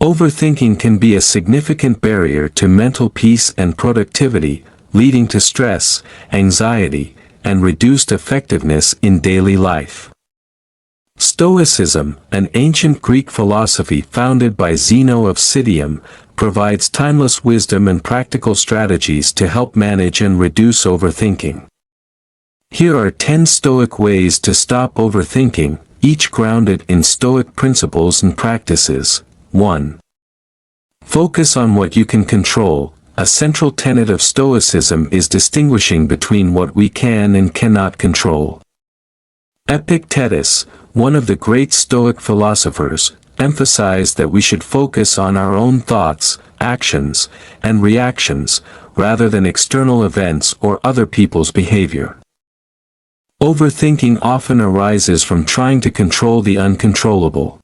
Overthinking can be a significant barrier to mental peace and productivity, leading to stress, anxiety, and reduced effectiveness in daily life. Stoicism, an ancient Greek philosophy founded by Zeno of Citium, provides timeless wisdom and practical strategies to help manage and reduce overthinking. Here are 10 Stoic ways to stop overthinking, each grounded in Stoic principles and practices. 1. Focus on what you can control. A central tenet of Stoicism is distinguishing between what we can and cannot control. Epictetus, one of the great Stoic philosophers, emphasized that we should focus on our own thoughts, actions, and reactions, rather than external events or other people's behavior. Overthinking often arises from trying to control the uncontrollable.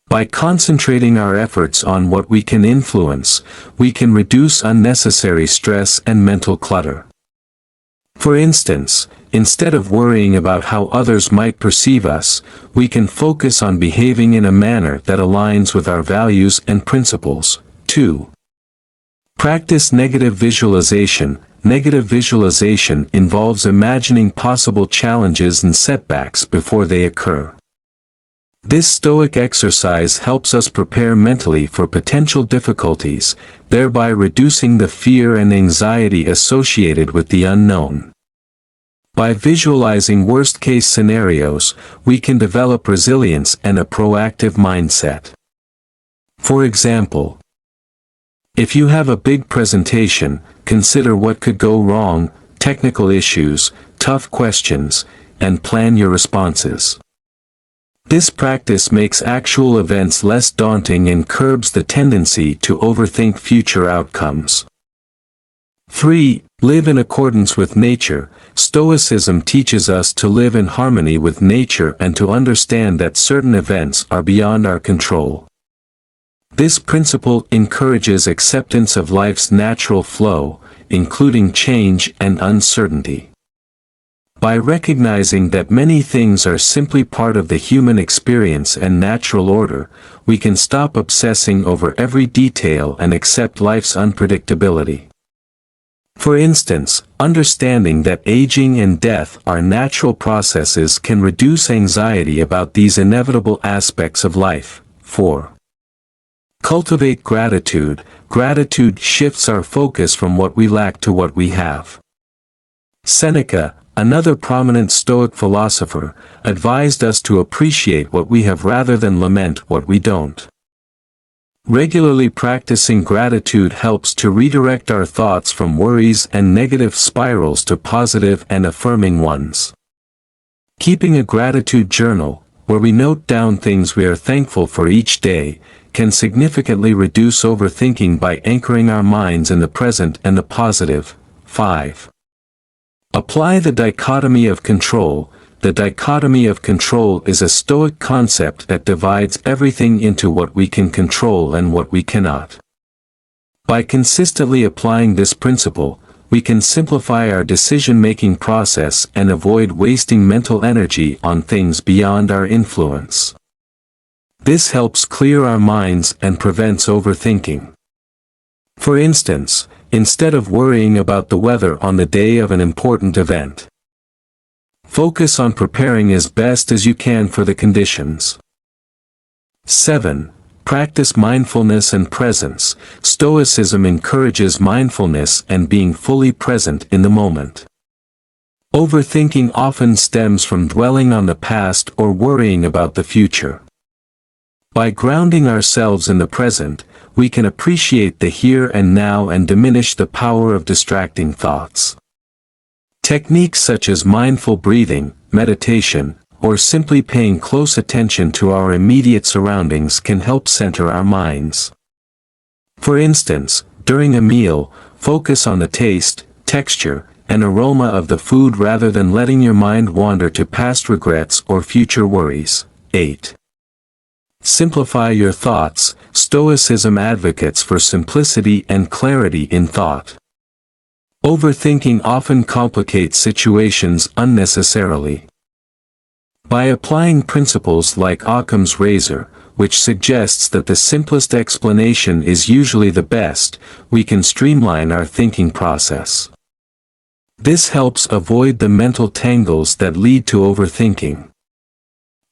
By concentrating our efforts on what we can influence, we can reduce unnecessary stress and mental clutter. For instance, instead of worrying about how others might perceive us, we can focus on behaving in a manner that aligns with our values and principles. 2. Practice negative visualization. Negative visualization involves imagining possible challenges and setbacks before they occur. This Stoic exercise helps us prepare mentally for potential difficulties, thereby reducing the fear and anxiety associated with the unknown. By visualizing worst-case scenarios, we can develop resilience and a proactive mindset. For example, if you have a big presentation, consider what could go wrong, technical issues, tough questions, and plan your responses. This practice makes actual events less daunting and curbs the tendency to overthink future outcomes. 3. Live in accordance with nature. Stoicism teaches us to live in harmony with nature and to understand that certain events are beyond our control. This principle encourages acceptance of life's natural flow, including change and uncertainty. By recognizing that many things are simply part of the human experience and natural order, we can stop obsessing over every detail and accept life's unpredictability. For instance, understanding that aging and death are natural processes can reduce anxiety about these inevitable aspects of life. 4. Cultivate gratitude. Gratitude shifts our focus from what we lack to what we have. Seneca, another prominent Stoic philosopher, advised us to appreciate what we have rather than lament what we don't. Regularly practicing gratitude helps to redirect our thoughts from worries and negative spirals to positive and affirming ones. Keeping a gratitude journal, where we note down things we are thankful for each day, can significantly reduce overthinking by anchoring our minds in the present and the positive. 5. Apply the dichotomy of control. The dichotomy of control is a Stoic concept that divides everything into what we can control and what we cannot. By consistently applying this principle, we can simplify our decision-making process and avoid wasting mental energy on things beyond our influence. This helps clear our minds and prevents overthinking. For instance, instead of worrying about the weather on the day of an important event, focus on preparing as best as you can for the conditions. 7. Practice mindfulness and presence. Stoicism encourages mindfulness and being fully present in the moment. Overthinking often stems from dwelling on the past or worrying about the future. By grounding ourselves in the present, we can appreciate the here and now and diminish the power of distracting thoughts. Techniques such as mindful breathing, meditation, or simply paying close attention to our immediate surroundings can help center our minds. For instance, during a meal, focus on the taste, texture, and aroma of the food rather than letting your mind wander to past regrets or future worries. 8. Simplify your thoughts. Stoicism advocates for simplicity and clarity in thought. Overthinking often complicates situations unnecessarily. By applying principles like Occam's razor, which suggests that the simplest explanation is usually the best. We can streamline our thinking process. This helps avoid the mental tangles that lead to overthinking.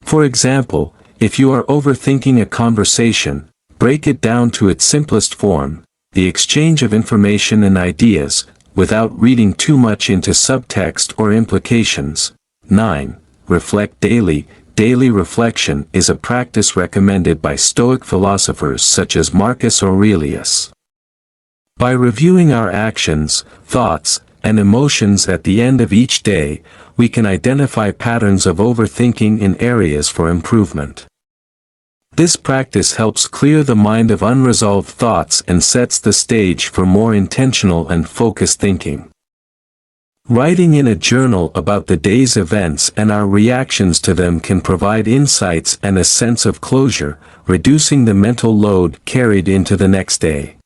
For example, if you are overthinking a conversation, break it down to its simplest form, the exchange of information and ideas, without reading too much into subtext or implications. 9. Reflect daily. Daily reflection is a practice recommended by Stoic philosophers such as Marcus Aurelius. By reviewing our actions, thoughts, and emotions at the end of each day, we can identify patterns of overthinking in areas for improvement. This practice helps clear the mind of unresolved thoughts and sets the stage for more intentional and focused thinking. Writing in a journal about the day's events and our reactions to them can provide insights and a sense of closure, reducing the mental load carried into the next day.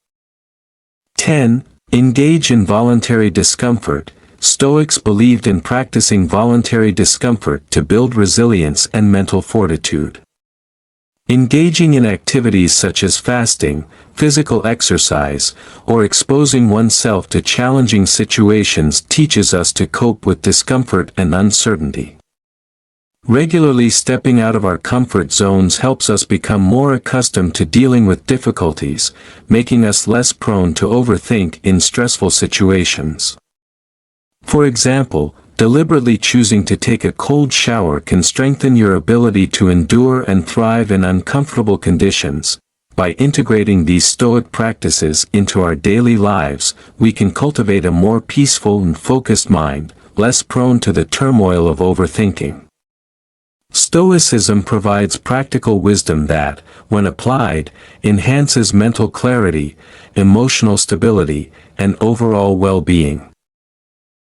10. Engage in voluntary discomfort. Stoics believed in practicing voluntary discomfort to build resilience and mental fortitude. Engaging in activities such as fasting, physical exercise, or exposing oneself to challenging situations teaches us to cope with discomfort and uncertainty. Regularly stepping out of our comfort zones helps us become more accustomed to dealing with difficulties, making us less prone to overthink in stressful situations. For example, deliberately choosing to take a cold shower can strengthen your ability to endure and thrive in uncomfortable conditions. By integrating these Stoic practices into our daily lives, we can cultivate a more peaceful and focused mind, less prone to the turmoil of overthinking. Stoicism provides practical wisdom that, when applied, enhances mental clarity, emotional stability, and overall well-being.